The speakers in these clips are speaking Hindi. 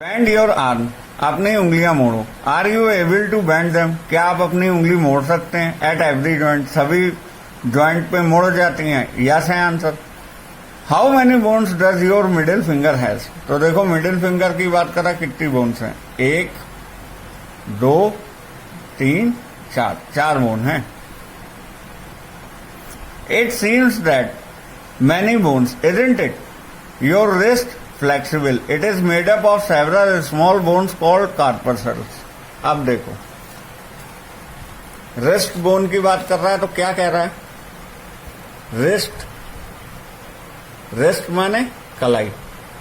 बेंड योर आर्म, अपनी उंगलियां मोड़ो। Are you able to bend them, क्या आप अपनी उंगली मोड़ सकते हैं? एट एवरी जॉइंट, सभी जॉइंट पे मोड़ जाती हैं। यस है answer. How many bones does your middle finger has? तो देखो मिडिल फिंगर की बात करा, कितनी बोन्स हैं? 1 2 3 4, 4 बोन हैं। It seems that many bones, isn't it? Your wrist flexible, it is made up of several small bones called corpuscles। अब देखो, रिस्ट बोन की बात कर रहा है तो क्या कह रहा है? रिस्ट माने कलाई।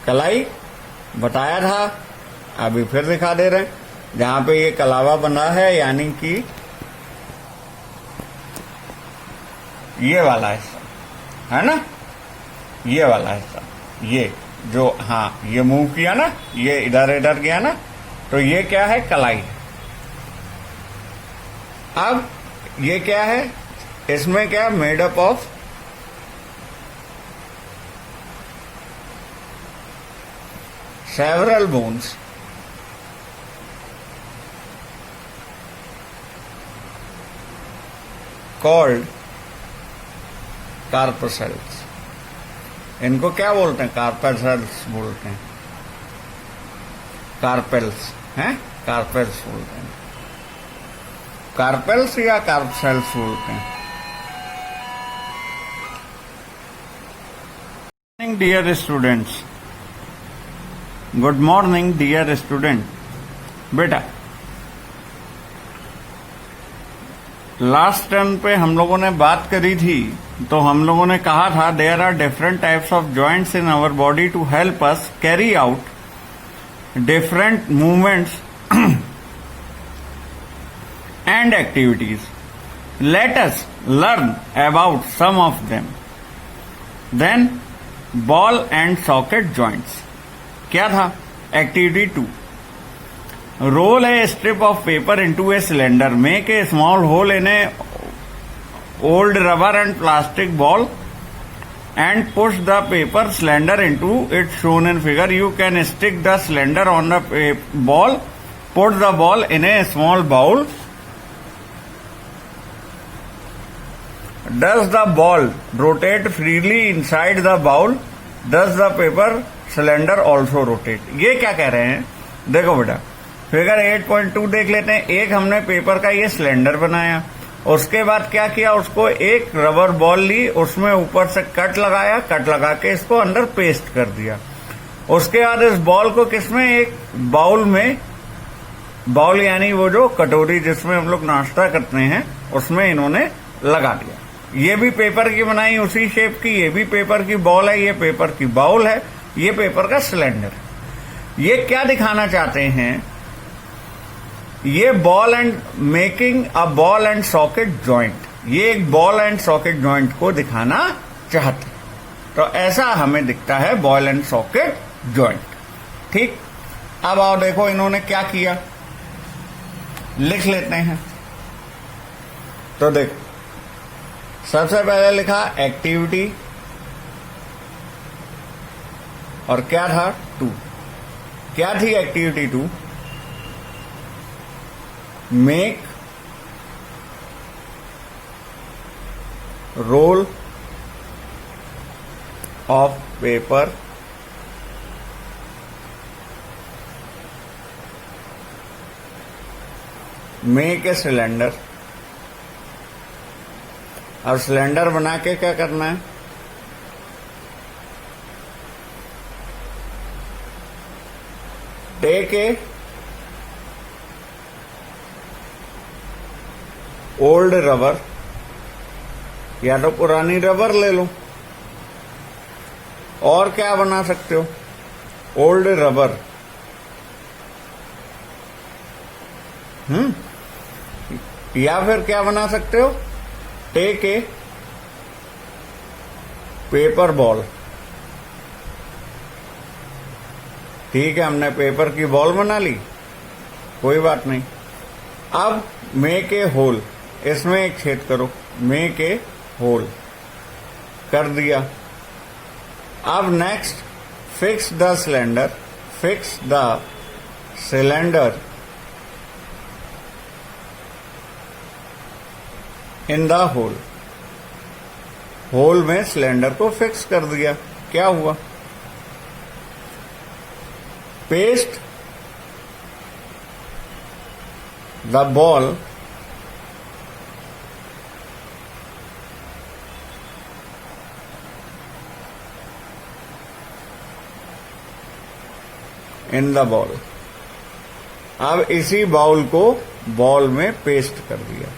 कलाई बताया था, अभी फिर दिखा दे रहे हैं। जहां पे ये कलावा बना है, यानी कि ये वाला हिस्सा है ना, ये वाला हिस्सा, ये जो, हाँ, ये मूव किया ना, ये इधर इधर गया ना, तो ये क्या है? कलाई। अब ये क्या है? इसमें क्या? Made up of several bones called carpals. इनको क्या बोलते हैं? कार्पेल्स बोलते हैं। कार्पेल्स हैं, कार्पेल्स बोलते हैं। कार्पेल्स या कार्पसेल्स बोलते हैं। Dear students, good morning dear student. बेटा, लास्ट टर्म पे हम लोगों ने बात करी थी, तो हम लोगों ने कहा था there are different types of joints in our body to help us carry out different movements and activities. Let us learn about some of them. Then ball and socket joints. क्या था? Activity 2, roll a strip of paper into a cylinder, make a small hole in a old rubber and plastic ball and push the paper cylinder into it shown in figure. You can stick the cylinder on the ball, put the ball in a small bowl. Does the ball rotate freely inside the bowl? Does the paper cylinder also rotate? ये क्या कह रहे हैं? देखो बेटा, फिगर 8.2 देख लेते हैं। एक हमने पेपर का ये सिलेंडर बनाया, उसके बाद क्या किया? उसको एक रबर बॉल ली, उसमें ऊपर से कट लगाया, कट लगा के इसको अंदर पेस्ट कर दिया। उसके बाद इस बॉल को किसमें? एक बाउल में, बाउल यानी वो जो कटोरी जिसमें हम लोग नाश्ता करते हैं, उसमें इन्होंने लगा दिया। ये भी पेपर की बनाई उसी शेप की, ये भी पेपर की बॉल है, ये पेपर की बाउल है, ये पेपर का सिलेंडर है। ये क्या दिखाना चाहते हैं? ये ball and making a ball and socket joint, ये एक बॉल एंड सॉकेट जॉइंट को दिखाना चाहते। तो ऐसा हमें दिखता है बॉल एंड सॉकेट जॉइंट। ठीक, अब आओ देखो इन्होंने क्या किया, लिख लेते हैं। तो देखो, सबसे पहले लिखा एक्टिविटी, और क्या था? 2। क्या थी activity 2? Make roll of paper make a cylinder. और सिलेंडर बना के क्या करना है? टेक ए ओल्ड रबर, या तो पुरानी रबर ले लो, और क्या बना सकते हो? Old rubber. या फिर क्या बना सकते हो? Take a paper ball. ठीक है, हमने पेपर की बॉल बना ली, कोई बात नहीं। अब मेक ए होल, इसमें एक छेद करो, मेक ए होल कर दिया। अब next fix the cylinder, fix the cylinder in the hole, hole में सिलेंडर को फिक्स कर दिया, क्या हुआ? Paste the ball in the ball. अब इसी बाउल को बॉल में पेस्ट कर दिया,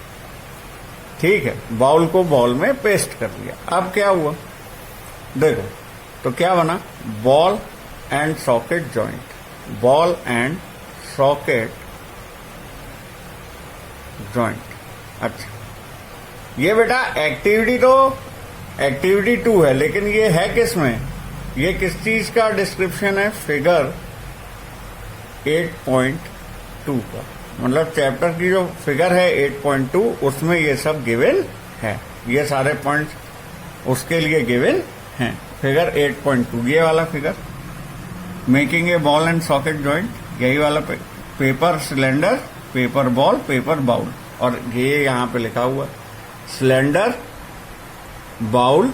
ठीक है, बाउल को बॉल में पेस्ट कर दिया। अब क्या हुआ देखो, तो क्या बना? Ball and socket joint, ball and socket joint. अच्छा, ये बेटा एक्टिविटी 2 है, लेकिन ये है किस में? ये किस चीज का डिस्क्रिप्शन है? फिगर 8.2 का, मतलब चैप्टर की जो फिगर है 8.2 उसमें ये सब गिवन है, ये सारे पॉइंट्स उसके लिए गिवन हैं। फिगर 8.2 ये वाला figure, making a ball and socket joint, यही वाला paper cylinder, paper ball, paper bowl, और ये यहाँ पे लिखा हुआ सिलेंडर, बाउल,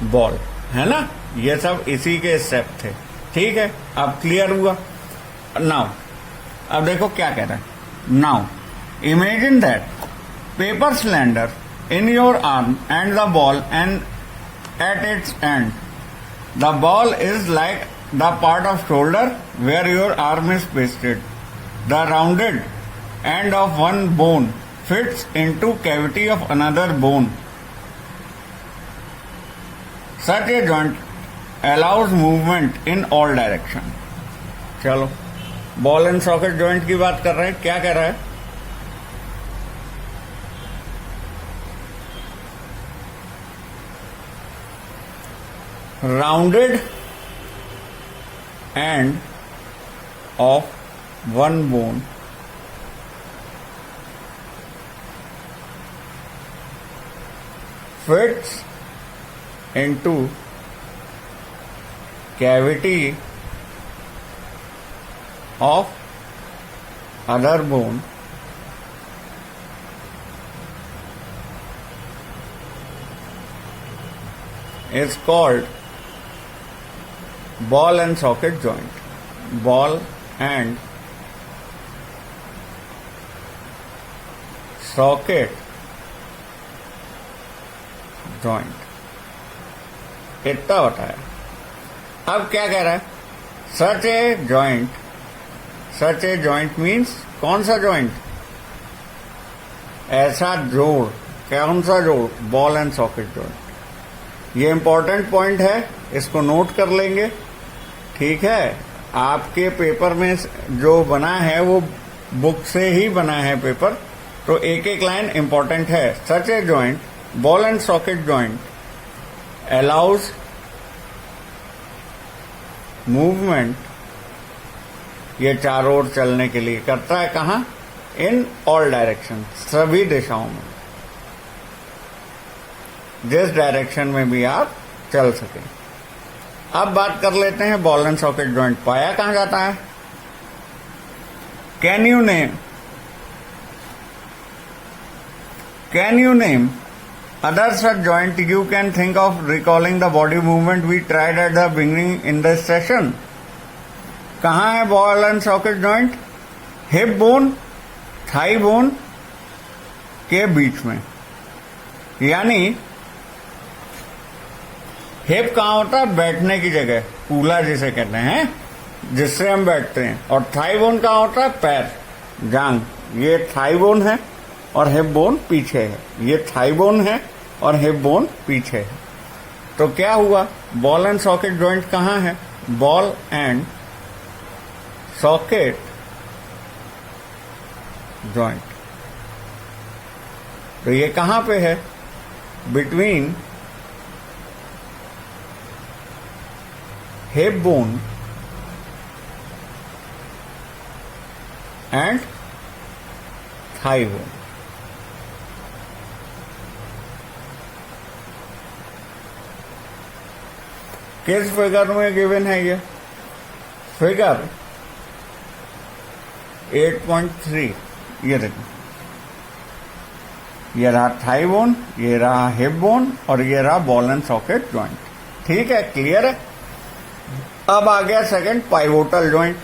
बॉल, है ना? ये सब इसी के स्टेप थे, ठीक है। अब क्लियर हुआ? नाउ अब देखो क्या कह रहा है। Now imagine that paper cylinder in your arm and the ball and at its end the ball is like the part of shoulder where your arm is pasted. The rounded end of one bone fits into cavity of another bone. Such a joint allows movement in all direction. चलो, बॉल एंड सॉकेट जॉइंट की बात कर रहे हैं, क्या कह रहा है? Rounded end of one bone fits into cavity of other bone is called ball and socket joint. Ball and socket joint, इतना बताया। अब क्या कह रहा है? सच ए जॉइंट मीन्स कौन सा जॉइंट? ऐसा जोड़, कौन सा जोड़? Ball and socket joint. ये इंपॉर्टेंट पॉइंट है, इसको नोट कर लेंगे, ठीक है। आपके पेपर में जो बना है वो बुक से ही बना है पेपर, तो एक एक लाइन इंपॉर्टेंट है। Such a joint, ball and socket joint allows movement, ये चारों ओर चलने के लिए करता है। कहाँ? इन ऑल डायरेक्शन, सभी दिशाओं में, जिस डायरेक्शन में भी आप चल सके। अब बात कर लेते हैं बॉल एंड सॉकेट जॉइंट पाया कहाँ जाता है? Can you name other such joint you can think of recalling the body movement we tried at the beginning in this session? कहाँ है ball and socket joint? Hip bone, thigh bone के बीच में, यानी हिप कहाँ होता है? बैठने की जगह, कूला जिसे कहते हैं, जिससे हम बैठते हैं। और थाई बोन कहाँ होता है? पैर, जांग। ये थाई बोन है और हिप बोन पीछे है, ये थाई बोन है और हिप बोन पीछे है। तो क्या हुआ? बॉल एंड सॉकेट जॉइंट कहाँ है? बॉल एंड सॉकेट जॉइंट, तो ये कहाँ पे है? Between hip bone and thigh bone. किस फिगर में गिवन है ये? फिगर 8.3 ये देखो, ये रहा थाई बोन, ये रहा हिप बोन और ये रहा बॉल एंड सॉकेट जॉइंट। ठीक है, क्लियर है। अब आ गया सेकंड, पाइवोटल जॉइंट।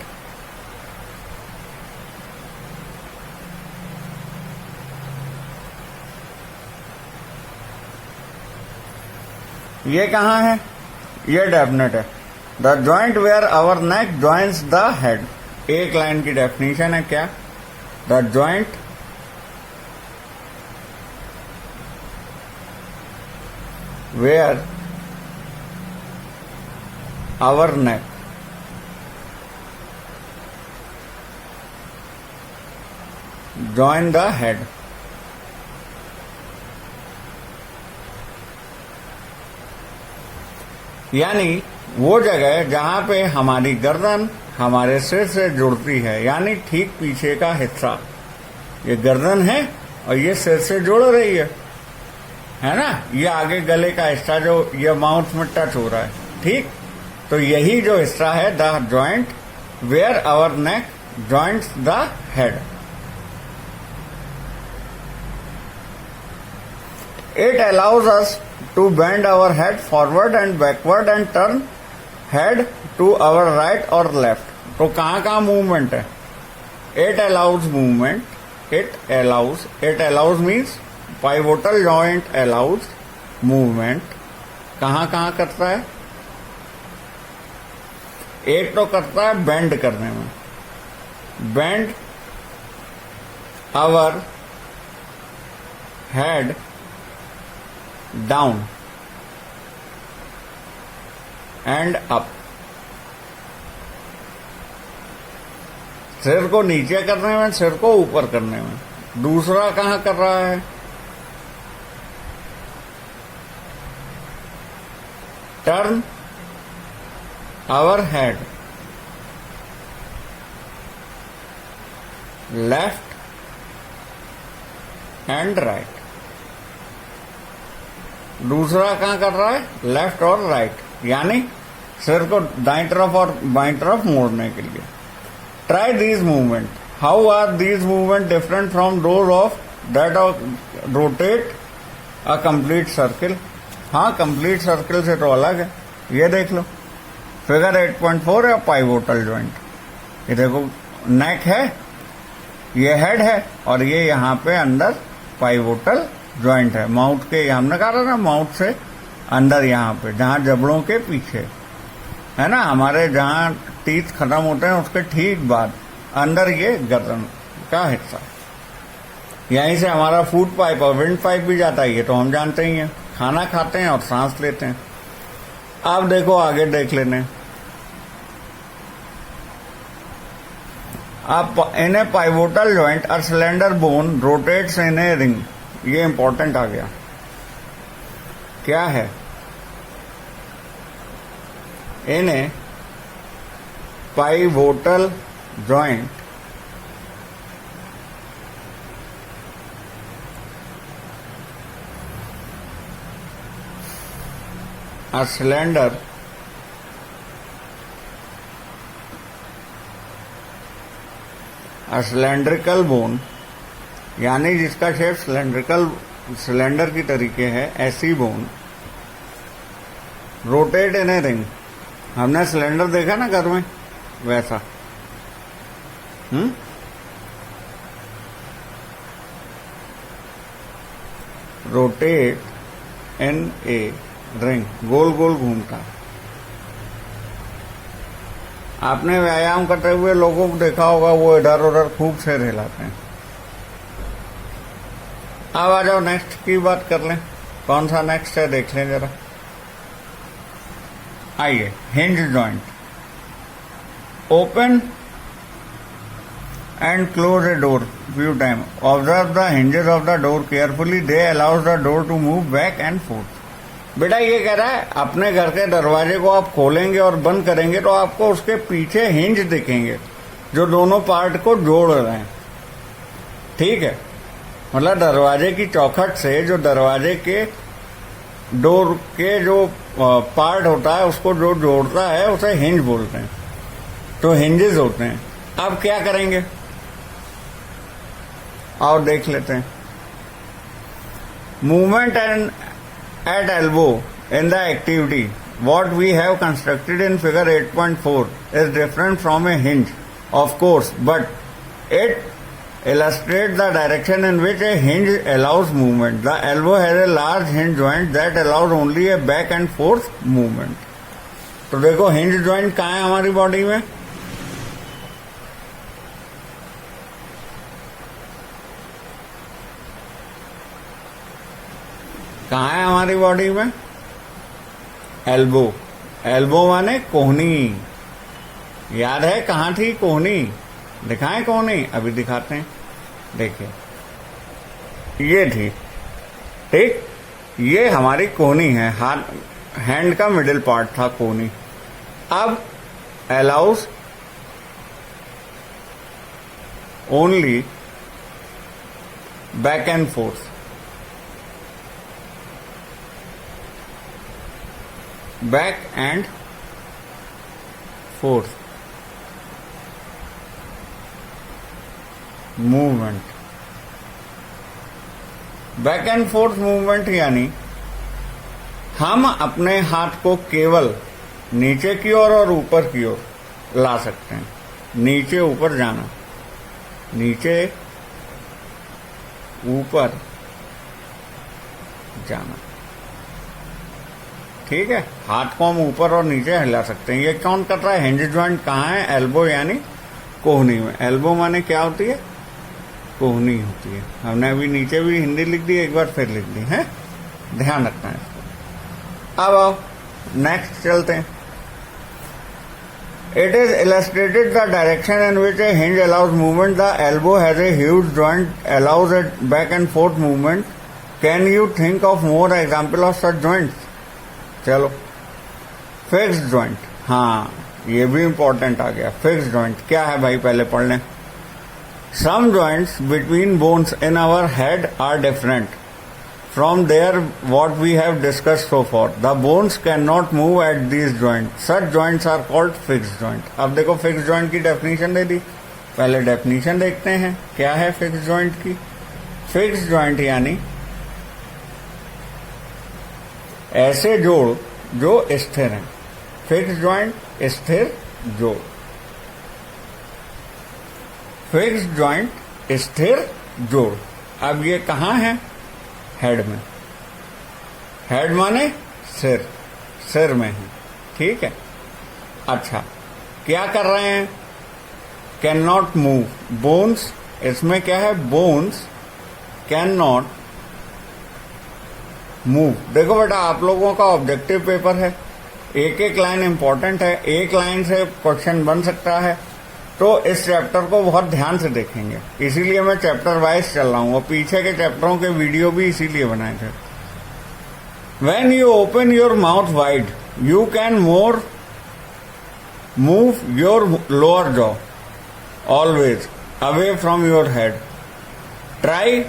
ये कहां है? ये डेफिनेट है, the joint where our neck joints the head. एक लाइन की डेफिनेशन है क्या? The joint where our neck join the head। यानी वो जगह जहां पे हमारी गर्दन हमारे सिर से जुड़ती है, यानी ठीक पीछे का हिस्सा, ये गर्दन है और ये सिर से जुड़ रही है ना। ये आगे गले का हिस्सा जो ये माउथ में टच हो रहा है, ठीक। तो यही जो हिस्सा है the joint where our neck joints the head. It allows us to bend our head forward and backward and turn head to our right और लेफ्ट। तो कहां कहां मूवमेंट है? It allows movement, it allows means pivotal joint allows movement. कहां कहां करता है? एक तो करता है बेंड करने में, bend our head down and up. सिर को नीचे करने में, सिर को ऊपर करने में। दूसरा कहां कर रहा है? turn our head left and right। दूसरा कहां कर रहा है? लेफ्ट और राइट, यानी सिर को दाईं तरफ और बाईं तरफ मोड़ने के लिए। Try these movement. How are these movement different from those of that of rotate a complete circle? हाँ, कंप्लीट सर्किल से तो अलग है। ये देख लो, फिगर 8.4 है पाइवोटल जॉइंट। ये देखो, नेक है, ये हेड है और ये यहाँ पे अंदर पाइवोटल जॉइंट है। माउथ के, हमने कहा था ना, माउथ से अंदर यहाँ पे, जहाँ जबड़ों के पीछे है ना, हमारे जहाँ टीथ खत्म होते हैं उसके ठीक बाद अंदर ये गर्दन का हिस्सा। यहीं से हमारा फूड पाइप और विंड पाइप भी जाता है, ये तो हम जानते ही हैं। खाना खाते हैं और सांस लेते हैं। अब देखो, आगे देख लेने। अब in a pivotal joint a cylinder bone rotates in a ring. ये इंपॉर्टेंट आ गया। क्या है? In a pivotal joint a cylinder a cylindrical bone, यानी जिसका शेप सिलेंडर की तरीके है, ऐसी bone rotate in a ring. हमने सिलेंडर देखा ना घर में, वैसा। रोटेट इन ए रिंग, गोल गोल घूमता। आपने व्यायाम करते हुए लोगों को देखा होगा, वो इधर उधर खूब से हिलाते हैं। अब आ जाओ, नेक्स्ट की बात कर लें। कौन सा नेक्स्ट है देख लें जरा। आइए, hinge joint. Open and close a door few times. Observe the hinges of the door carefully. They allows the door to move back and forth. बेटा ये कह रहा है, अपने घर के दरवाजे को आप खोलेंगे और बंद करेंगे तो आपको उसके पीछे हिंज दिखेंगे जो दोनों पार्ट को जोड़ रहे हैं। ठीक है, मतलब दरवाजे की चौखट से जो दरवाजे के डोर के जो पार्ट होता है उसको जो जोड़ता है उसे हिंज बोलते हैं। तो हिंजेस होते हैं। अब क्या करेंगे और देख लेते हैं। Movement and at elbow in the activity what we have constructed in figure 8.4 is different from a hinge, of course, but it illustrates the direction in which a hinge allows movement. The elbow has a large hinge joint that allows only a back and forth movement. तो देखो hinge joint कहाँ है हमारी बॉडी में? कहाँ है हमारी बॉडी में? एल्बो। एल्बो माने कोहनी। याद है कहाँ थी कोहनी? दिखाएं कोहनी? अभी दिखाते हैं। देखिए ये थी, ठीक, ये हमारी कोहनी है, हाथ हैंड का मिडिल पार्ट था कोहनी। अब allows only back and fourth. Back and fourth movement. Back and fourth movement यानी हम अपने हाथ को केवल नीचे की ओर और ऊपर की ओर ला सकते हैं। नीचे ऊपर जाना, नीचे ऊपर जाना, ठीक है। हाथ को हम ऊपर और नीचे हिला सकते हैं। ये कौन कर रहा है? हिंज ज्वाइंट कहाँ है? एल्बो यानी कोहनी में। एल्बो माने क्या होती है? कोहनी होती है। हमने अभी नीचे भी हिंदी लिख दी, एक बार फिर लिख दी है, ध्यान रखना है इसको। अब आओ नेक्स्ट चलते हैं। It is illustrated the direction in which a hinge allows movement. The elbow has a huge joint, allows a back and forth movement. Can you think of more example of such joints? चलो, फिक्स्ड जॉइंट, हाँ ये भी इंपॉर्टेंट आ गया। फिक्स्ड जॉइंट क्या है भाई, पहले पढ़ लें। Some joints between bones in our head are different from there what we have discussed so far. The bones can not move at these joint, such joints are called fixed joint. अब देखो फिक्स्ड जॉइंट की डेफिनेशन दे दी, पहले डेफिनेशन देखते हैं क्या है फिक्स्ड जॉइंट की। फिक्स्ड जॉइंट यानी ऐसे जोड़ जो स्थिर हैं। फिक्स्ड जॉइंट, स्थिर जोड़। फिक्स्ड जॉइंट, स्थिर जोड़। अब ये कहाँ है? हेड में। हेड माने सिर, सिर में है, ठीक है। अच्छा, क्या कर रहे हैं? Can not move. बोन्स, इसमें क्या है? Bones can not move. देखो बेटा, आप लोगों का ऑब्जेक्टिव पेपर है, एक एक लाइन इंपॉर्टेंट है, एक लाइन से क्वेश्चन बन सकता है, तो इस चैप्टर को बहुत ध्यान से देखेंगे। इसीलिए मैं चैप्टर वाइज चल रहा हूँ और पीछे के चैप्टरों के वीडियो भी इसीलिए बनाए थे। When you open your mouth wide, you can more move your lower jaw always away from your head. Try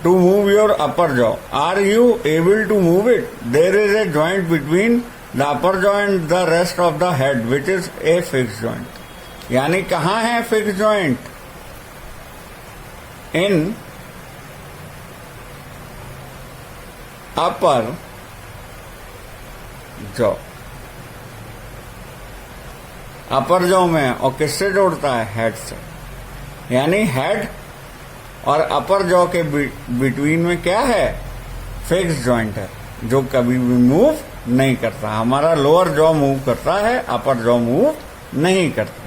to move your upper jaw. Are you able to move it? There is a joint between the upper jaw and the rest of the head, which is a fixed joint. यानी कहाँ है fixed joint? In upper jaw. Upper jaw में, और किससे जोड़ता है? हेड से। यानी हेड और अपर जॉ के बिटवीन में क्या है? फिक्स्ड जॉइंट है, जो कभी भी मूव नहीं करता। हमारा लोअर जॉ मूव करता है, अपर जॉ मूव नहीं करता।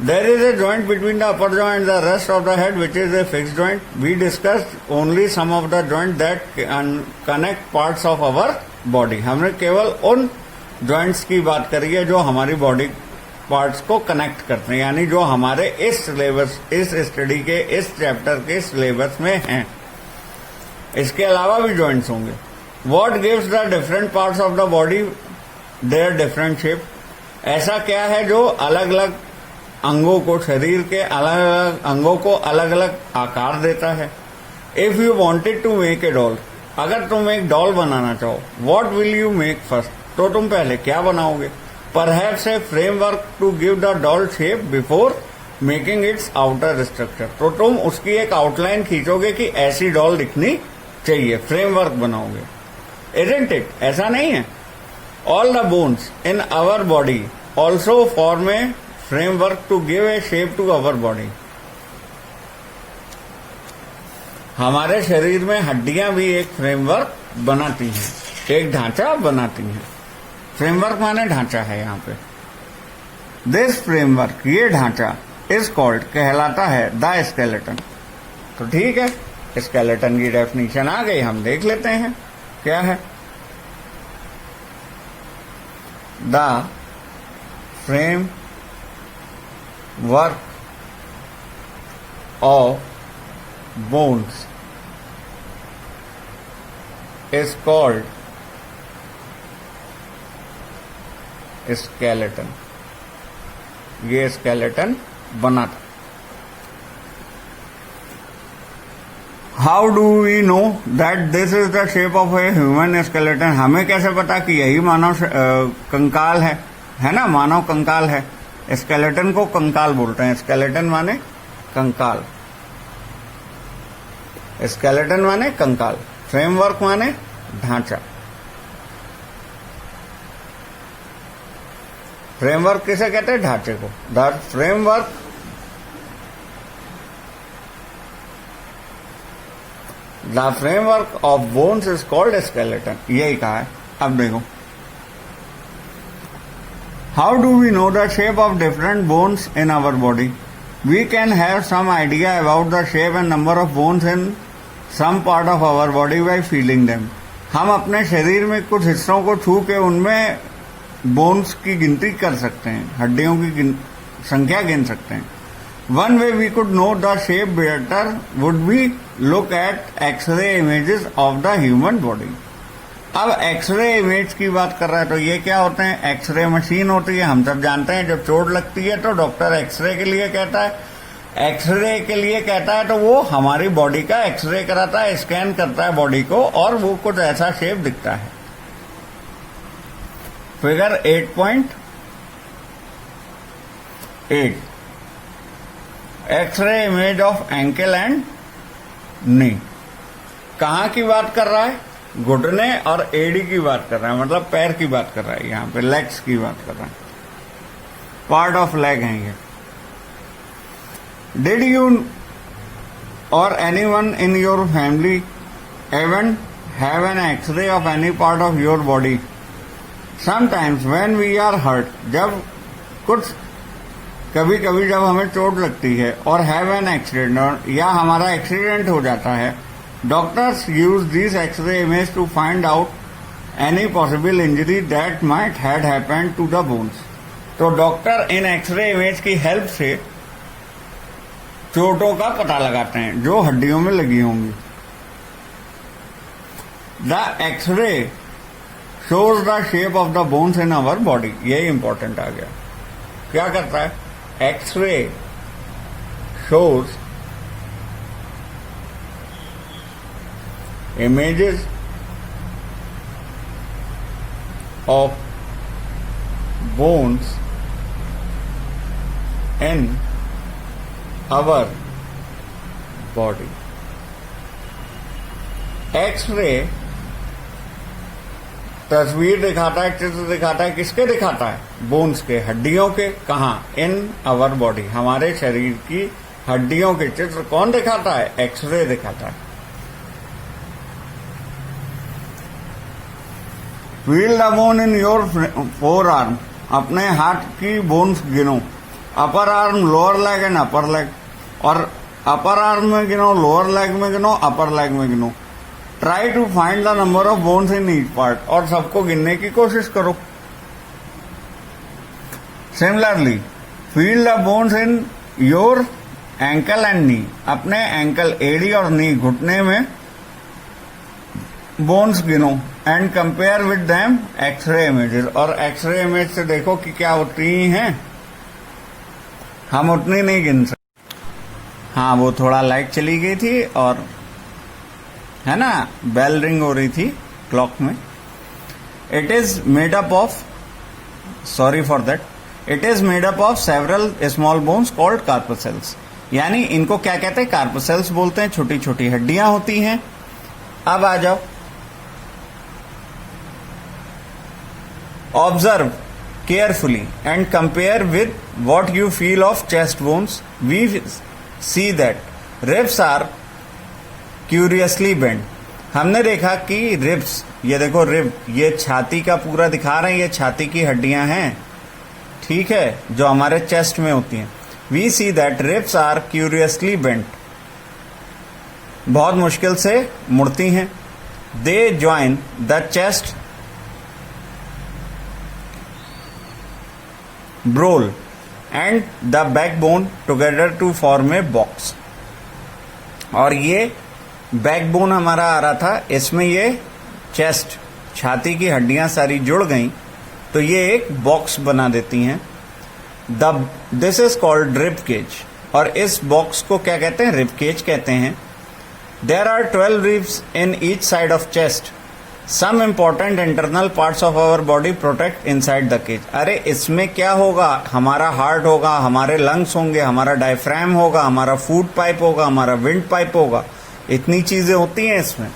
There is a joint between the upper jaw and the rest of the head, which is a fixed joint. We discussed only some of the joints that can connect parts of our body. हमने केवल उन joints की बात करी है जो हमारी बॉडी पार्ट्स को कनेक्ट करते हैं, यानी जो हमारे इस सिलेबस, इस स्टडी के, इस चैप्टर के सिलेबस में हैं। इसके अलावा भी जॉइंट्स होंगे। What gives the different parts of the body their different shape? ऐसा क्या है जो अलग अलग अंगों को, शरीर के अलग अलग अंगों को अलग अलग आकार देता है। If you wanted to make a doll, अगर तुम एक डॉल बनाना चाहो, what will you make first? तो तुम पहले क्या बनाओगे? Perhaps a framework to give the doll shape before making its outer structure. तो तुम उसकी एक आउटलाइन खींचोगे कि ऐसी डॉल दिखनी चाहिए, फ्रेमवर्क बनाओगे। Isn't it? ऐसा नहीं है? All the bones in our body also form a framework to give a shape to our body. हमारे शरीर में हड्डियां भी एक फ्रेमवर्क बनाती हैं, एक ढांचा बनाती हैं। फ्रेमवर्क माने ढांचा है यहाँ पे। दिस फ्रेमवर्क, ये ढांचा, इज कॉल्ड, कहलाता है द स्केलेटन। तो ठीक है, स्केलेटन की डेफिनेशन आ गई, हम देख लेते हैं क्या है। The framework of bones is called skeleton. ये स्केलेटन बनाता। How do we know that this is the shape of a human skeleton? हमें कैसे पता कि यही मानव कंकाल है ना, मानव कंकाल है। स्केलेटन को कंकाल बोलते हैं। स्केलेटन माने कंकाल, स्केलेटन माने कंकाल, फ्रेमवर्क माने ढांचा। फ्रेमवर्क किसे कहते हैं? ढांचे को। The framework the framework of bones is called skeleton. यही कहा है। अब देखो, how do we know the shape of different bones in our body? We can have some idea about the shape and number of bones in some part of our body by feeling them. हम अपने शरीर में कुछ हिस्सों को छू के उनमें बोन्स की गिनती कर सकते हैं, हड्डियों की संख्या गिन सकते हैं। One way we could know the shape better would be look at x-ray images of the human body. अब एक्सरे इमेज की बात कर रहा है, तो ये क्या होते हैं? एक्सरे मशीन होती है, हम सब जानते हैं। जब चोट लगती है तो डॉक्टर एक्सरे के लिए कहता है, एक्सरे के लिए कहता है तो वो हमारी बॉडी का एक्सरे कराता है, स्कैन करता है बॉडी को, और वो कुछ ऐसा शेप दिखता है। Figure 8.8 x-ray image of ankle and knee. कहाँ की बात कर रहा है? घुटने और एडी की बात कर रहा है, मतलब पैर की बात कर रहा है। यहाँ पे लेग्स की बात कर रहा है, पार्ट ऑफ लेग है ये। डिड यू और anyone in your family even have an x-ray of any part of your body? Sometimes when we are hurt, जब कभी कभी जब हमें चोट लगती है, और हैव एन एक्सीडेंट, या हमारा एक्सीडेंट हो जाता है, doctors use this x-ray image to find out any possible injury that might had happened to the bones. तो डॉक्टर इन एक्सरे इमेज की हेल्प से चोटों का पता लगाते हैं जो हड्डियों में लगी होंगी। The x-ray shows the shape of the bones in our body। यही इंपॉर्टेंट आ गया। क्या करता है? X-ray shows images of bones in our body। X-ray तस्वीर दिखाता है, चित्र दिखाता है। किसके दिखाता है? बोन्स के, हड्डियों के। कहाँ? इन आवर बॉडी, हमारे शरीर की हड्डियों के चित्र कौन दिखाता है? एक्सरे दिखाता है। Feel the bone in your four arm. अपने हाथ की बोन्स गिनो। Upper arm, lower leg and upper leg. और अपर आर्म में गिनो, लोअर लेग में गिनो, अपर लेग में गिनो। Try to find the number of bones in each part. और सबको गिनने की कोशिश करो। Similarly feel the bones in your ankle and knee. अपने एंकल, एडी और नी, घुटने में बोन्स गिनो and compare with them x-ray images. और एक्सरे इमेज से देखो कि क्या उतनी हैं। हम उतनी नहीं गिन सकते। हाँ, वो थोड़ा लाइट चली गई थी और है ना, बेल रिंग हो रही थी क्लॉक में। It is made up of, sorry for that, it is made up of several small bones called carpals. यानी इनको क्या कहते हैं? कार्पोसेल्स बोलते हैं, छोटी छोटी हड्डियां होती हैं। अब आ जाओ, observe carefully and compare with what you feel of chest bones. We see that ribs are curiously bent. हमने देखा कि रिब्स, ये देखो रिब, ये छाती का पूरा दिखा रहे हैं, ये छाती की हड्डियां हैं, ठीक है, जो हमारे चेस्ट में होती हैं। We see that ribs are curiously bent. बहुत मुश्किल से मुड़ती हैं। They join the chest bone and the backbone together to form a box. और ये बैकबोन हमारा आ रहा था, इसमें ये चेस्ट, छाती की हड्डियां सारी जुड़ गई तो ये एक बॉक्स बना देती हैं। This is called rib cage. और इस बॉक्स को क्या कहते हैं? रिब केज कहते हैं। There are 12 ribs in each side of chest. Some important internal parts of our body protect inside the cage. अरे इसमें क्या होगा? हमारा हार्ट होगा, हमारे लंग्स होंगे, हमारा डायफ्राम होगा, हमारा फूड पाइप होगा, हमारा विंड पाइप होगा, इतनी चीजें होती हैं इसमें।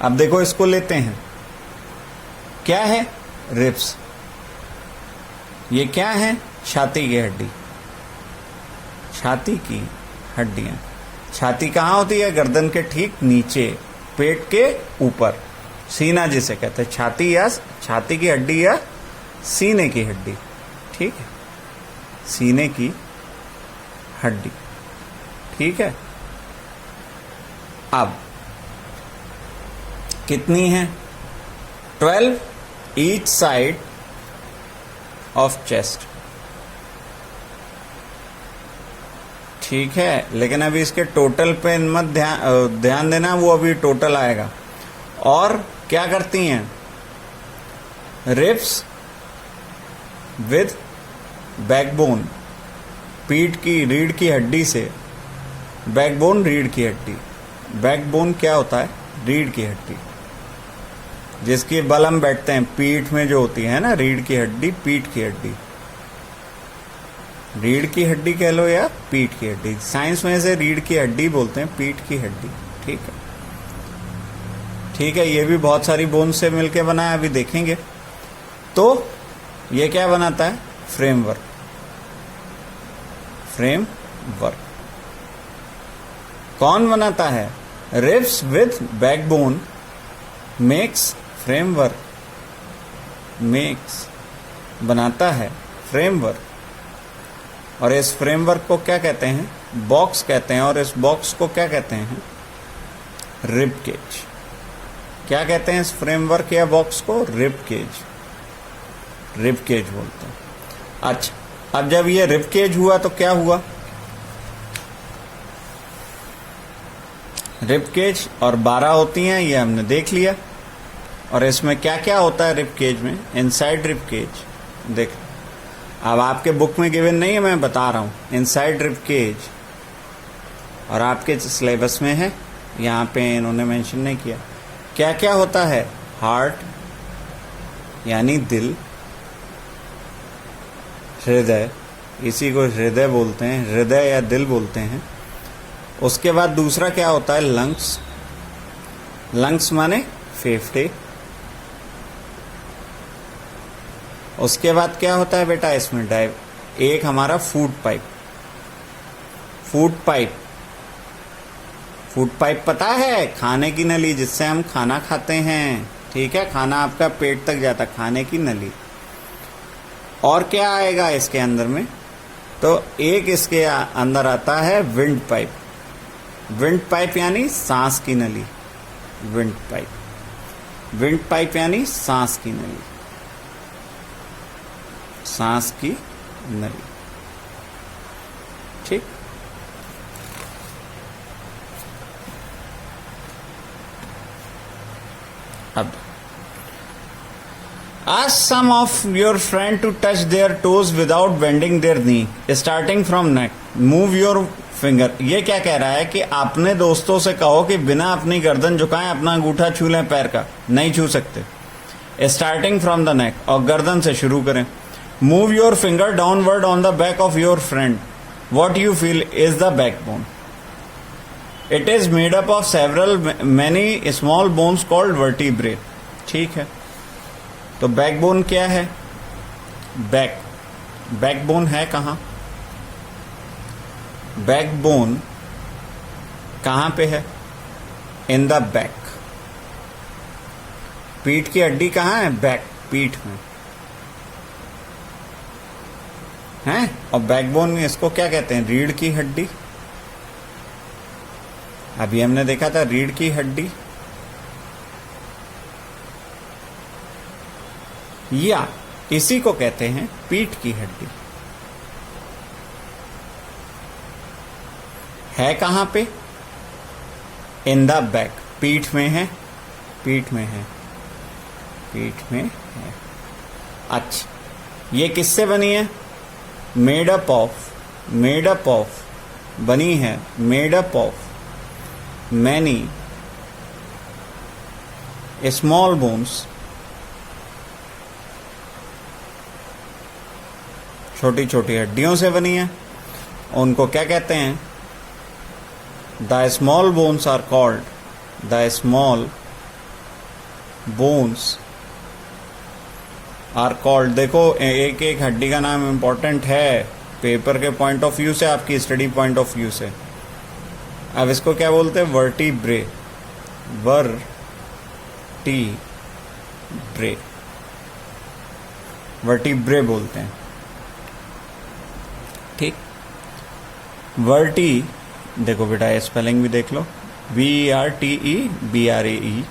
अब देखो इसको लेते हैं, क्या है? रिब्स। ये क्या है? छाती की हड्डी, छाती की हड्डियां। छाती कहाँ होती है? गर्दन के ठीक नीचे, पेट के ऊपर, सीना जिसे कहते हैं। छाती या छाती की हड्डी या सीने की हड्डी, ठीक है, सीने की हड्डी, ठीक है। अब कितनी है? 12 ईच साइड ऑफ चेस्ट, ठीक है। लेकिन अभी इसके टोटल पे मत ध्यान देना, वो अभी टोटल आएगा। और क्या करती हैं? रिब्स विद बैकबोन, पीठ की रीढ़ की हड्डी से, बैकबोन रीढ़ की हड्डी, बैकबोन क्या होता है? रीढ़ की हड्डी, जिसकी बल हम बैठते हैं, पीठ में जो होती है ना रीढ़ की हड्डी, पीठ की हड्डी, रीढ़ की हड्डी कह लो या पीठ की हड्डी। साइंस में से रीढ़ की हड्डी बोलते हैं, पीठ की हड्डी, ठीक है, ठीक है। ये भी बहुत सारी बोन से मिलके बना है, अभी देखेंगे। तो ये क्या बनाता है? Framework, framework. कौन बनाता है? Ribs with backbone makes framework, makes बनाता है फ्रेमवर्क। और इस फ्रेमवर्क को क्या कहते हैं? बॉक्स कहते हैं। और इस बॉक्स को क्या कहते हैं? Rib cage. क्या कहते हैं इस फ्रेमवर्क या बॉक्स को? रिब केज, रिब केज बोलते हैं। अच्छा, अब जब ये रिब केज हुआ तो क्या हुआ? रिब केज और 12 होती हैं, ये हमने देख लिया। और इसमें क्या क्या होता है रिब केज में? इनसाइड रिब केज, देख, अब आपके बुक में गिवन नहीं है, मैं बता रहा हूं। इनसाइड रिब केज, और आपके सिलेबस में है, यहाँ पे इन्होंने मेंशन नहीं किया। क्या क्या होता है? हार्ट यानी दिल, हृदय, इसी को हृदय बोलते हैं, हृदय या दिल बोलते हैं। उसके बाद दूसरा क्या होता है? लंग्स, लंग्स माने फेफड़े। उसके बाद क्या होता है बेटा इसमें? एक हमारा food pipe, food pipe, food pipe पता है? खाने की नली, जिससे हम खाना खाते हैं, ठीक है, खाना आपका पेट तक जाता, खाने की नली। और क्या आएगा इसके अंदर में? तो एक इसके अंदर आता है विंड पाइप, विंड पाइप यानी सांस की नली, विंड पाइप, विंड पाइप यानी सांस की नली, सांस की नली, ठीक। अब ask some of your friend to touch their toes without bending their knee, starting from neck, move your finger। ये क्या कह रहा है कि अपने दोस्तों से कहो कि बिना अपनी गर्दन झुकाएं अपना अंगूठा छू लें पैर का, नहीं छू सकते। स्टार्टिंग फ्रॉम द नेक, और गर्दन से शुरू करें. Move your finger downward on the back of your friend. What you feel is the backbone. It is made up of several many small bones called vertebrae. ठीक है, तो बैकबोन क्या है? बैकबोन है कहाँ? बैकबोन कहाँ पे है? In the back. पीठ की हड्डी कहाँ है? बैक, पीठ में है. और बैकबोन में इसको क्या कहते हैं? रीढ़ की हड्डी. अभी हमने देखा था रीढ़ की हड्डी, या इसी को कहते हैं पीठ की हड्डी. है कहां पे? In the back. पीठ में है, पीठ में है, पीठ में है. अच्छा, ये किससे बनी है? मेड अप ऑफ बनी है, made up of many small bones, छोटी छोटी हड्डियों से बनी है. उनको क्या कहते हैं? The small bones are called, the small bones are called. देखो, एक एक हड्डी का नाम इंपॉर्टेंट है पेपर के पॉइंट ऑफ व्यू से, आपकी स्टडी पॉइंट ऑफ व्यू से. अब इसको क्या बोलते हैं? वर्टिब्रे. वर्टिब्रे बोलते हैं. ठीक. वर्टी, देखो बेटा ये स्पेलिंग भी देख लो. VERTEBRAE,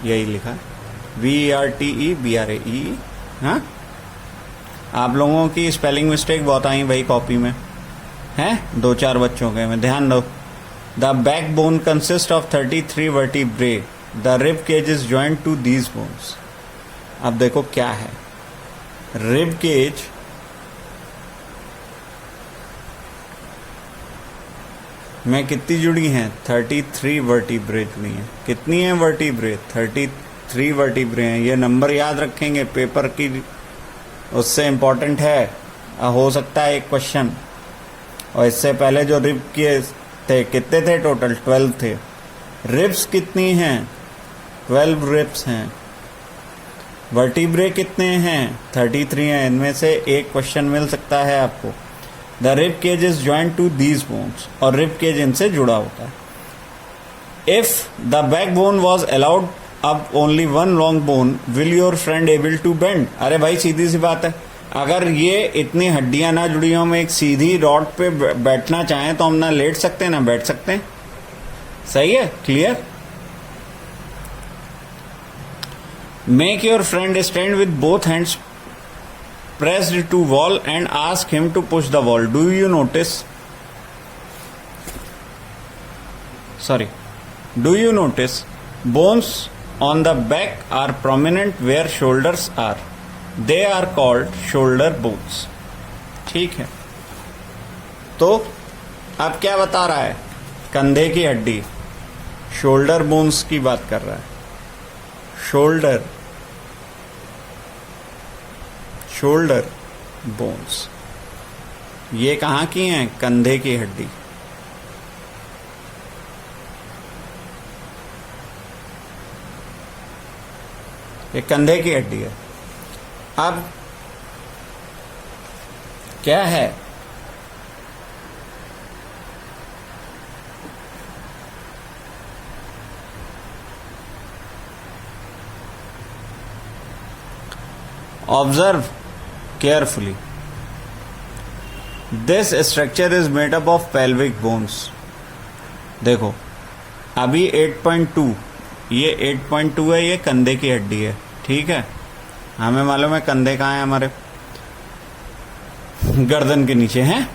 यही लिखा. VERTEBRAE. हाँ, आप लोगों की स्पेलिंग मिस्टेक बहुत आई भाई कॉपी में, हैं 2-4 बच्चों के में, ध्यान दो. The back bone consist of 33 vertebrae. The rib cage is joint to these bones. अब देखो क्या है रिब केज. में कितनी जुड़ी हैं? 33 वर्टिब्रे जुड़ी हैं. कितनी हैं वर्टिब्रे? 33 वर्टिब्रे हैं. ये नंबर याद रखेंगे, पेपर की उससे इम्पोर्टेंट है. हो सकता है एक क्वेश्चन. और इससे पहले जो रिब के थे, कितने थे टोटल? 12 थे. रिब्स कितनी हैं? 12 रिब्स हैं. वर्टिब्रे कितने हैं? 33 हैं. इनमें से एक क्वेश्चन मिल सकता है आपको. The rib cage is joint to these bones, और रिब केज इनसे जुड़ा होता है. If the back bone was allowed of only one long bone, will your friend able to bend. अरे भाई सीधी सी बात है, अगर ये इतनी हड्डियां ना जुड़ी हो, हम एक सीधी रॉड पे बैठना चाहें तो हम ना लेट सकते हैं ना बैठ सकते हैं. सही है? Clear? Make your friend stand with both hands pressed to wall and ask him to push the wall. Do you notice? Do you notice bones on the back are prominent where shoulders are? They are called shoulder bones. ठीक है, तो अब क्या बता रहा है? कंधे की हड्डी, शोल्डर बोन्स की बात कर रहा है. शोल्डर बोन्स ये कहाँ की हैं? कंधे की हड्डी. ये कंधे की हड्डी है. अब क्या है? Observe carefully. This structure is made up of pelvic bones. देखो अभी 8.2, ये 8.2 है, ये कंधे की हड्डी है. ठीक है, हमें मालूम है कंधे कहाँ है हमारे? गर्दन के नीचे हैं.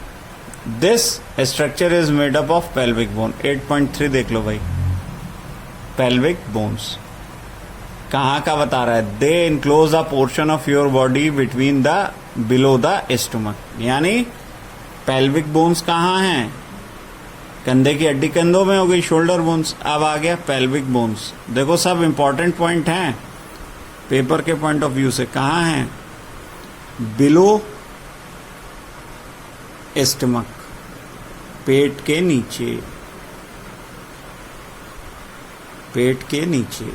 This structure is made up of pelvic bone. 8.3 देख लो भाई. पेल्विक बोन्स कहाँ का बता रहा है? They enclose the portion of your body between the below the stomach. यानी पेल्विक बोन्स कहाँ हैं? कंधे की हड्डी कंधों में हो गई, शोल्डर बोन्स. अब आ गया पेल्विक बोन्स. देखो सब इंपॉर्टेंट पॉइंट हैं. पेपर के पॉइंट ऑफ व्यू से कहाँ है? बिलो स्टमक, पेट के नीचे, पेट के नीचे।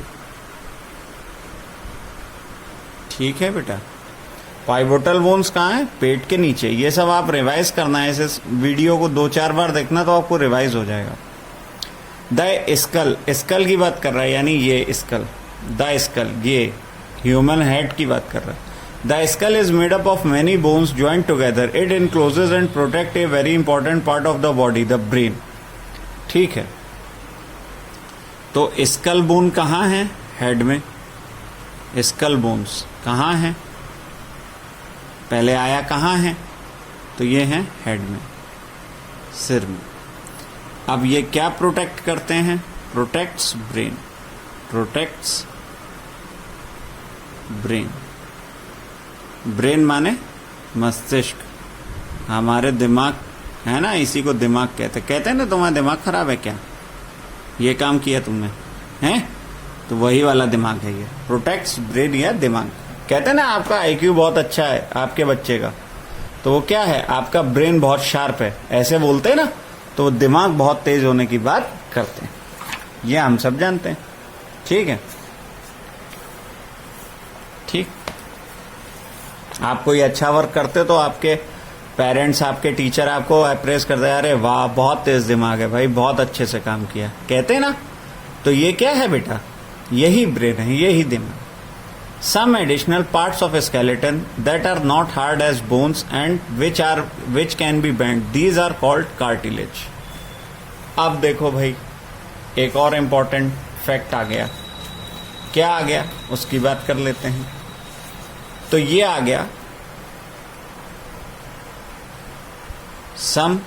ठीक है बेटा। पाइवोटल बोन्स कहाँ है? पेट के नीचे। ये सब आप रिवाइज करना है, इस वीडियो को 2-4 बार देखना तो आपको रिवाइज हो जाएगा। द स्कल, स्कल की बात कर रहा है, यानी ये स्कल, द स्कल, ये ह्यूमन हेड की बात कर रहा है। The skull is made up of many bones joint together, it encloses and protect a very important part of the body, the brain. ठीक है, तो स्कल बोन कहाँ है? हेड में। स्कल बोन्स कहाँ है? पहले आया कहाँ है? तो ये है हेड में, सिर में। अब ये क्या प्रोटेक्ट करते हैं? Protects brain, protects brain. Brain माने मस्तिष्क, हमारे दिमाग है ना, इसी को दिमाग कहते हैं ना। तुम्हारा दिमाग खराब है क्या? ये काम किया तुमने हैं? तो वही वाला दिमाग है ये, प्रोटेक्ट्स ब्रेन या दिमाग। कहते हैं ना आपका आईक्यू बहुत अच्छा है आपके बच्चे का, तो वो क्या है? आपका ब्रेन बहुत शार्प है, ऐसे बोलते हैं ना, तो दिमाग बहुत तेज होने की बात करते हैं। ये हम सब जानते हैं। ठीक है, ठीक। आप कोई अच्छा वर्क करते तो आपके पेरेंट्स, आपके टीचर आपको अप्रेस करते हैं, अरे वाह बहुत तेज दिमाग है भाई, बहुत अच्छे से काम किया, कहते हैं ना। तो ये क्या है बेटा? यही ब्रेन है, यही दिमाग। Some additional parts of a skeleton that are not hard as bones and which can be bent, these are called cartilage. अब देखो भाई, एक और इम्पोर्टेंट फैक्ट आ गया। क्या आ गया? उसकी बात कर लेते हैं। तो ये आ गया, some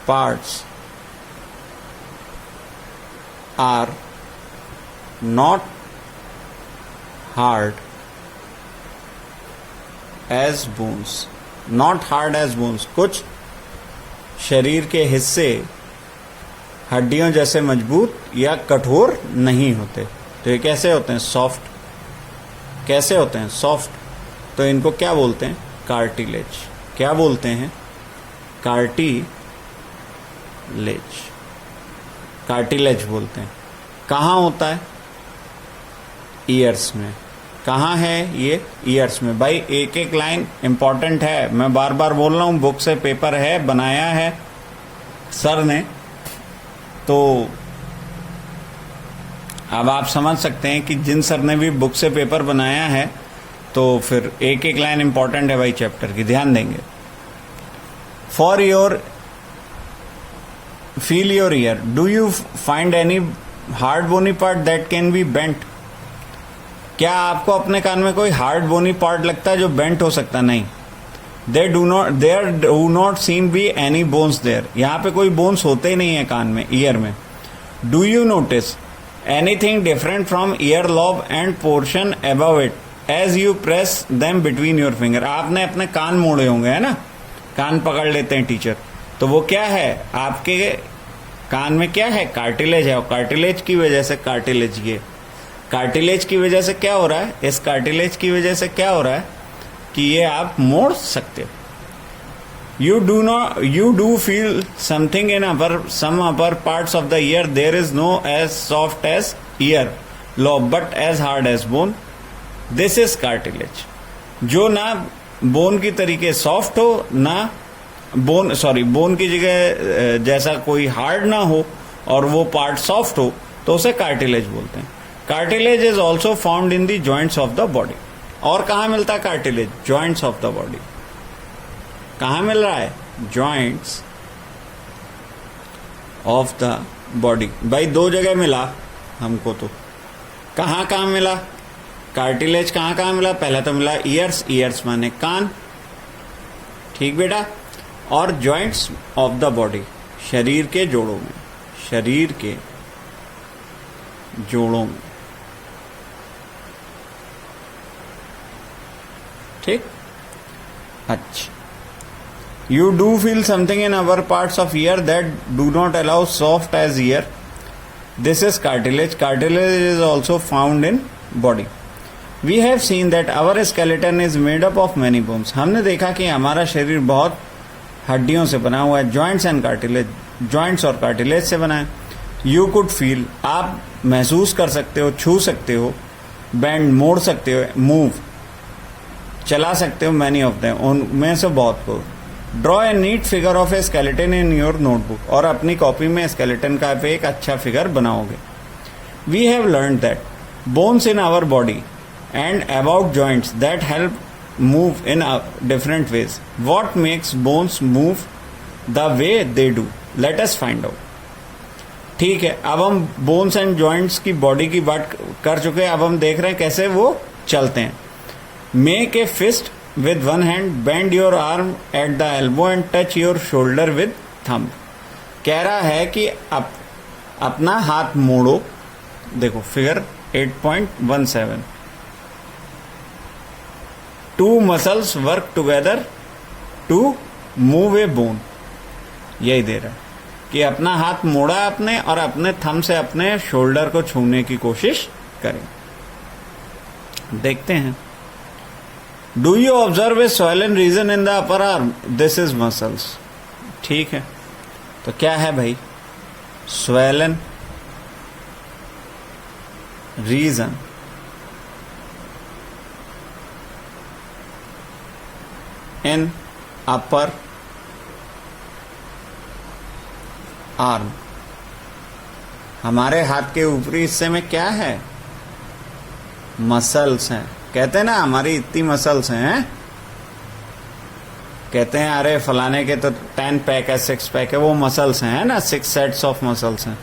parts are not hard as bones, not hard as bones। कुछ शरीर के हिस्से हड्डियों जैसे मजबूत या कठोर नहीं होते। तो ये कैसे होते हैं? सॉफ्ट। कैसे होते हैं? सॉफ्ट। तो इनको क्या बोलते हैं? कार्टिलेज। क्या बोलते हैं? कार्टिलेज, कार्टिलेज बोलते हैं। कहाँ होता है? ईयर्स में। कहाँ है ये? ईयर्स में। भाई एक एक लाइन इंपॉर्टेंट है, मैं बार बार बोल रहा हूँ, बुक से पेपर है, बनाया है सर ने, तो अब आप समझ सकते हैं कि जिन सर ने भी बुक से पेपर बनाया है तो फिर एक एक लाइन इंपॉर्टेंट है भाई चैप्टर की, ध्यान देंगे। For your feel your ear, do you find any hard bony part that can be bent? क्या आपको अपने कान में कोई हार्ड बोनी पार्ट लगता है जो बेंट हो सकता? नहीं। There do not seem be any bones there. यहाँ पे कोई बोन्स होते ही नहीं है कान में, ईयर में। Do you notice anything different from ear lobe and portion above it as you press them between your finger? आपने अपने कान मोड़े होंगे, है ना, कान पकड़ लेते हैं टीचर, तो वो क्या है? आपके कान में क्या है? कार्टिलेज है। और कार्टिलेज की वजह से, कार्टिलेज, ये कार्टिलेज की वजह से क्या हो रहा है? इस कार्टिलेज की वजह से क्या हो रहा है कि ये आप मोड़ सकते हो। you do feel something in some upper parts of the ear, there is no as soft as ear lobe but as hard as bone, this is cartilage। जो ना बोन की तरीके सॉफ्ट हो, ना बोन की जगह जैसा कोई हार्ड ना हो और वो पार्ट सॉफ्ट हो, तो उसे कार्टिलेज बोलते हैं। Cartilage is also found in the joints of the body. और कहाँ मिलता है cartilage? Joints of the body. कहाँ मिल रहा है? Joints of the body. भाई दो जगह मिला हमको, तो कहाँ कहाँ मिला कार्टिलेज? कहाँ कहाँ मिला? पहला तो मिला ईयर्स, ईयर्स माने कान, ठीक बेटा। और जॉइंट्स ऑफ द बॉडी, शरीर के जोड़ों में, शरीर के जोड़ों में, ठीक। अच्छा, you do feel something in upper parts of ear that do not allow soft as ear, this is cartilage। Cartilage is also found in body. We have seen that our skeleton is made up of many bones. हमने देखा कि हमारा शरीर बहुत हड्डियों से बना हुआ है, जॉइंट्स एंड कार्टिलेज, जॉइंट्स और कार्टिलेज से बना है। यू कुड फील, आप महसूस कर सकते हो, छू सकते हो, बैंड, मोड़ सकते हो, मूव, चला सकते हो, मैनी ऑफ देम, उनमें से बहुत को। Draw a neat figure of a skeleton in your notebook, और अपनी कॉपी में स्केलेटन का एक अच्छा फिगर बनाओगे। We have learn that bones in our body and about joints that help move in different ways. What makes bones move the way they do? Let us find out. ठीक है, अब हम बोन्स एंड जॉइंट्स की बॉडी की बात कर चुके हैं, अब हम देख रहे हैं कैसे वो चलते हैं। Make a fist with one hand, bend your arm at the elbow and touch your shoulder with thumb. कह रहा है कि अपना हाथ मोड़ो, देखो figure 8.17। Two muscles work together to move a bone, यही दे रहा है कि अपना हाथ मोड़ा आपने और अपने थंब से अपने शोल्डर को छूने की कोशिश करें। देखते हैं। Do you observe a swollen region in the upper arm? This is muscles. ठीक है, तो क्या है भाई? swollen region in upper arm. हमारे हाथ के ऊपरी हिस्से में क्या है? मसल्स हैं। कहते हैं ना हमारी इतनी मसल्स हैं, कहते हैं अरे फलाने के तो 10 पैक है, 6 पैक है, वो मसल्स हैं ना, 6 सेट्स ऑफ मसल्स हैं,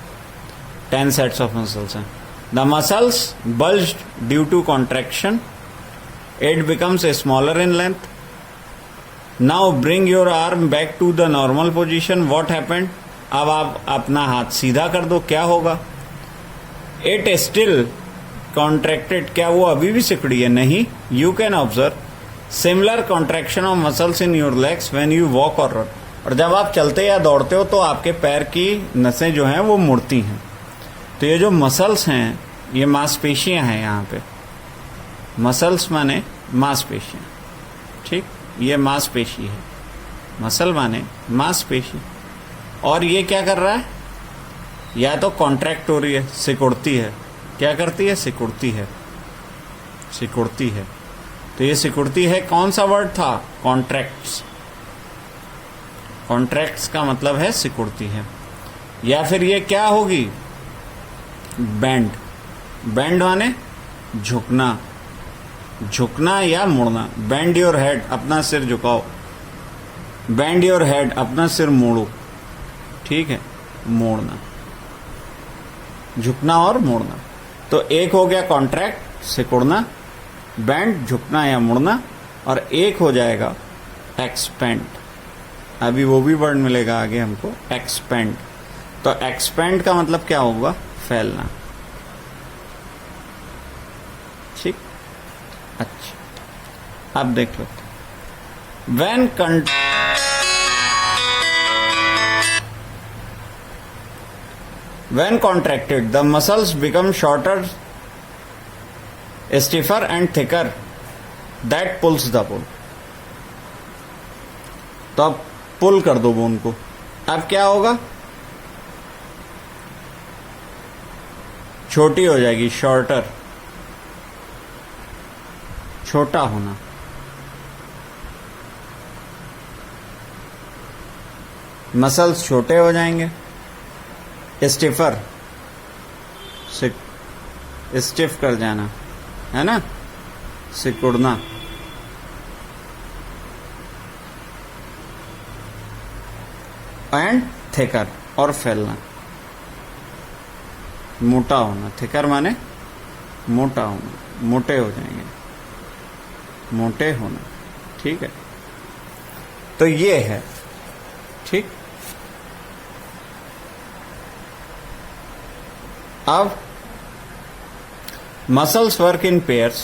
10 सेट्स ऑफ मसल्स हैं। The muscles bulged due to contraction, it becomes smaller in length. Now bring your arm back to the normal position. What happened? अब आप अपना हाथ सीधा कर दो, क्या होगा? इट स्टिल कॉन्ट्रैक्टेड, क्या वो अभी भी सिकुड़ी है? नहीं। You can observe similar contraction of muscles in your legs when you walk और रन। और जब आप चलते या दौड़ते हो तो आपके पैर की नसें जो हैं वो मुड़ती हैं। तो ये जो मसल्स हैं ये मांसपेशियां हैं। यहाँ पे मसल्स माने मांसपेशियां, ठीक, ये मांसपेशी है। मसल माने मांसपेशी। और ये क्या कर रहा है? या तो कॉन्ट्रैक्ट हो रही है, सिकुड़ती है। क्या करती है? सिकुड़ती है, सिकुड़ती है। तो ये सिकुड़ती है, कौन सा वर्ड था? कॉन्ट्रैक्ट्स। कॉन्ट्रैक्ट्स का मतलब है सिकुड़ती है। या फिर ये क्या होगी? बेंड। बेंड माने झुकना, झुकना या मुड़ना। बेंड योर हेड, अपना सिर झुकाओ। बेंड योर हेड, अपना सिर मोड़ो। ठीक है, मोड़ना, झुकना और मोड़ना। तो एक हो गया कॉन्ट्रैक्ट, सिकुड़ना, बेंड, झुकना या मुड़ना, और एक हो जाएगा एक्सपेंड। अभी वो भी वर्ड मिलेगा आगे हमको, एक्सपेंड। तो एक्सपेंड का मतलब क्या होगा? फैलना। ठीक, अच्छा, अब देख लो। When contracted, the muscles become shorter, stiffer and thicker. That pulls the bone. तो अब पुल कर दो बोन को। अब क्या होगा? छोटी हो जाएगी, शॉर्टर, छोटा होना। मसल्स छोटे हो जाएंगे। स्टिफर, स्टिफ कर जाना, है ना, सिकुड़ना। एंड थिकर, और फैलना, मोटा होना। थिकर माने मोटा होना, मोटे हो जाएंगे, मोटे होना। ठीक है, तो ये है। ठीक, अब muscles work in pairs.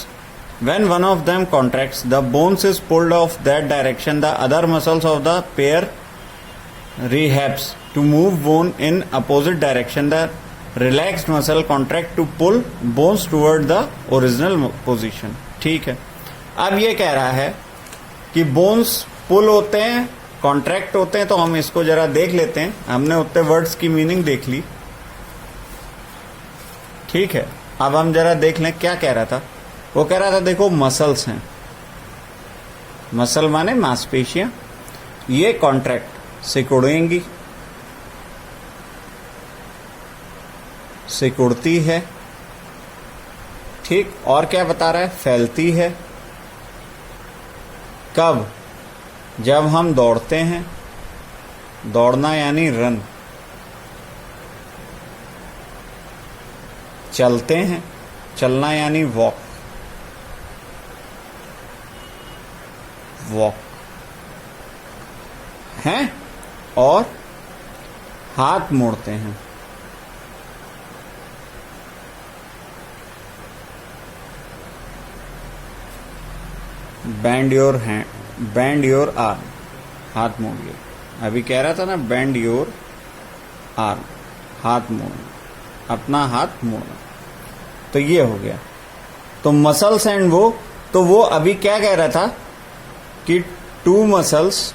When one of them contracts, the bones is pulled off that direction. The other muscles of the pair rehabs to move bone in opposite direction. The relaxed muscle contract to pull bones toward the original position. ठीक है, अब ये कह रहा है कि बोन्स पुल होते हैं, कॉन्ट्रैक्ट होते हैं, तो हम इसको जरा देख लेते हैं। हमने उतने वर्ड्स की मीनिंग देख ली। ठीक है, अब हम जरा देख लें क्या कह रहा था। वो कह रहा था देखो मसल्स हैं, मसल माने मांसपेशियां, ये कॉन्ट्रैक्ट सिकुड़ेंगी, सिकुड़ती है। ठीक, और क्या बता रहा है, फैलती है। कब? जब हम दौड़ते हैं, दौड़ना यानी रन, चलते हैं, चलना यानी वॉक, वॉक हैं, और हाथ मोड़ते हैं, band your hand, band your arm, हाथ मोड़िए। अभी कह रहा था ना बैंड योर आर्म, हाथ मोड़ना, अपना हाथ मोड़ना, तो ये हो गया। तो मसल्स एंड वो, तो वो अभी क्या कह रहा था कि two muscles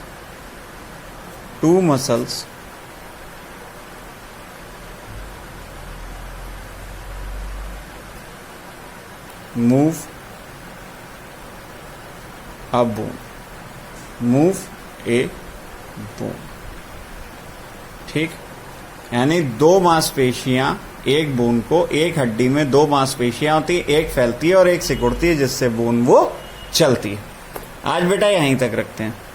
move a bone, move a bone। ठीक, यानी दो मांसपेशियां एक बोन को, एक हड्डी में दो मांसपेशियां होती है, एक फैलती है और एक सिकुड़ती है, जिससे बोन वो चलती है। आज बेटा यहीं तक रखते हैं।